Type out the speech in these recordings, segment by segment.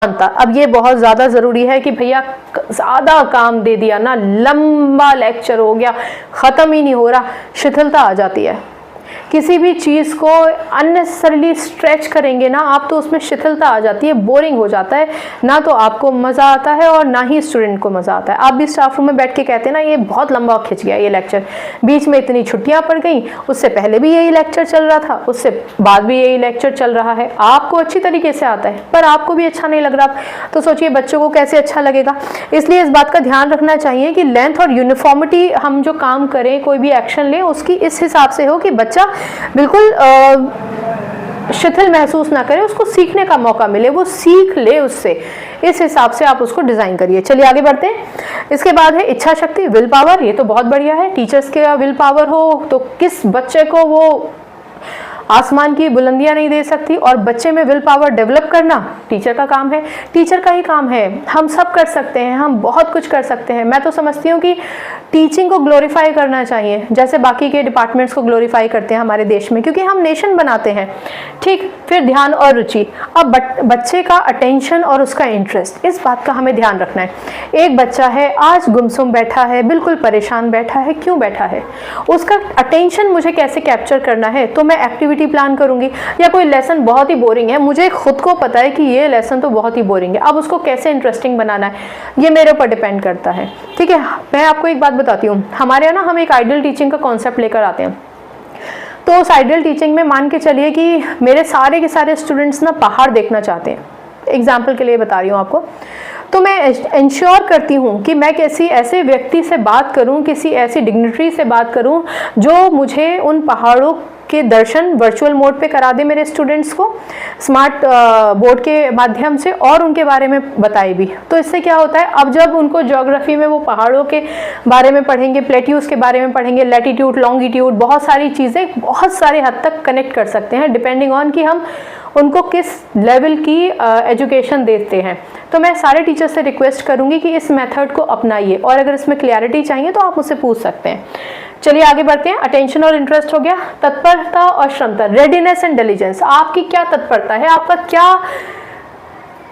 अब ये बहुत ज़्यादा ज़रूरी है कि भैया ज़्यादा काम दे दिया ना, लंबा लेक्चर हो गया, ख़त्म ही नहीं हो रहा, शिथिलता आ जाती है। किसी भी चीज़ को अननेसेसरली स्ट्रेच करेंगे ना आप, तो उसमें शिथिलता आ जाती है, बोरिंग हो जाता है, ना तो आपको मज़ा आता है और ना ही स्टूडेंट को मज़ा आता है। आप भी स्टाफ रूम में बैठ के कहते हैं ना, ये बहुत लंबा खिंच गया ये लेक्चर, बीच में इतनी छुट्टियां पड़ गई, उससे पहले भी यही लेक्चर चल रहा था, उससे बाद भी यही लेक्चर चल रहा है। आपको अच्छी तरीके से आता है पर आपको भी अच्छा नहीं लग रहा, तो सोचिए बच्चों को कैसे अच्छा लगेगा। इसलिए इस बात का ध्यान रखना चाहिए कि लेंथ और यूनिफॉर्मिटी, हम जो काम करें, कोई भी एक्शन लें, उसकी इस हिसाब से हो कि बच्चा बिल्कुल शिथिल महसूस ना करे, उसको सीखने का मौका मिले, वो सीख ले उससे। इस हिसाब से आप उसको डिज़ाइन करिए। चलिए आगे बढ़ते हैं। इसके बाद है इच्छा शक्ति, विल पावर। ये तो बहुत बढ़िया है, टीचर्स के विल पावर हो तो किस बच्चे को वो आसमान की बुलंदियां नहीं दे सकती, और बच्चे में विल पावर डेवलप करना टीचर का काम है, टीचर का ही काम है। हम सब कर सकते हैं, हम बहुत कुछ कर सकते हैं। मैं तो समझती हूँ कि टीचिंग को ग्लोरीफाई करना चाहिए, जैसे बाकी के डिपार्टमेंट्स को ग्लोरीफाई करते हैं हमारे देश में, क्योंकि हम नेशन बनाते हैं। ठीक, फिर ध्यान और रुचि। अब बच्चे का अटेंशन और उसका इंटरेस्ट, इस बात का हमें ध्यान रखना है। एक बच्चा है आज गुमसुम बैठा है, बिल्कुल परेशान बैठा है, क्यों बैठा है, उसका अटेंशन मुझे कैसे कैप्चर करना है, तो मैं एक्टिविटी प्लान करूंगी। या कोई लेसन बहुत ही बोरिंग है, मुझे खुद को पता है कि ये लेसन तो बहुत ही बोरिंग है, अब उसको कैसे इंटरेस्टिंग बनाना है, ये मेरे ऊपर डिपेंड करता है। ठीक है, मैं आपको एक बात बताती हूँ, हमारे यहाँ ना हम एक आइडियल टीचिंग का कॉन्सेप्ट लेकर आते हैं। तो उस आइडियल टीचिंग में मान के चलिए कि मेरे सारे के सारे स्टूडेंट्स ना पहाड़ देखना चाहते हैं, एग्जाम्पल के लिए बता रही हूँ आपको। तो मैं इंश्योर करती हूँ कि मैं किसी ऐसे व्यक्ति से बात करूँ, किसी ऐसी डिग्निटरी से बात करूँ जो मुझे उन पहाड़ों के दर्शन वर्चुअल मोड पे करा दे मेरे स्टूडेंट्स को, स्मार्ट बोर्ड के माध्यम से, और उनके बारे में बताए भी। तो इससे क्या होता है, अब जब उनको ज्योग्राफी में वो पहाड़ों के बारे में पढ़ेंगे, प्लेट्यूज के बारे में पढ़ेंगे, लैटिट्यूड, लॉन्गिट्यूड, बहुत सारी चीज़ें बहुत सारे हद तक कनेक्ट कर सकते हैं, डिपेंडिंग ऑन कि हम उनको किस लेवल की एजुकेशन देते हैं। तो मैं सारे टीचर से रिक्वेस्ट करूंगी कि इस मेथड को अपनाइए, और अगर इसमें क्लैरिटी चाहिए तो आप मुझसे पूछ सकते हैं। चलिए आगे बढ़ते हैं। अटेंशन और इंटरेस्ट हो गया। तत्परता और क्षमता, रेडीनेस एंड डिलीजेंस। आपकी क्या तत्परता है, आपका क्या,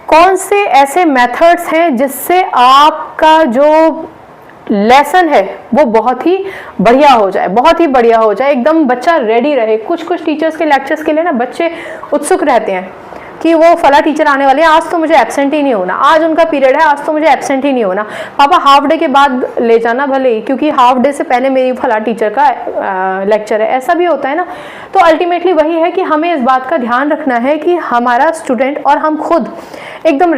कौन से ऐसे मेथड्स हैं जिससे आपका जो लेसन है वो बहुत ही बढ़िया हो जाए, बहुत ही बढ़िया हो जाए, एकदम बच्चा रेडी रहे। कुछ कुछ टीचर्स के लेक्चर्स के लिए ना बच्चे उत्सुक रहते हैं कि वो फला टीचर आने वाले हैं, आज तो मुझे एब्सेंट ही नहीं होना, आज उनका पीरियड है, आज तो मुझे एब्सेंट ही नहीं होना। पापा हाफ डे के बाद ले जाना भले ही, क्योंकि हाफ डे से पहले मेरी फला टीचर का लेक्चर है, ऐसा भी होता है ना। तो अल्टीमेटली वही है कि हमें इस बात का ध्यान रखना है कि हमारा स्टूडेंट और हम खुद एकदम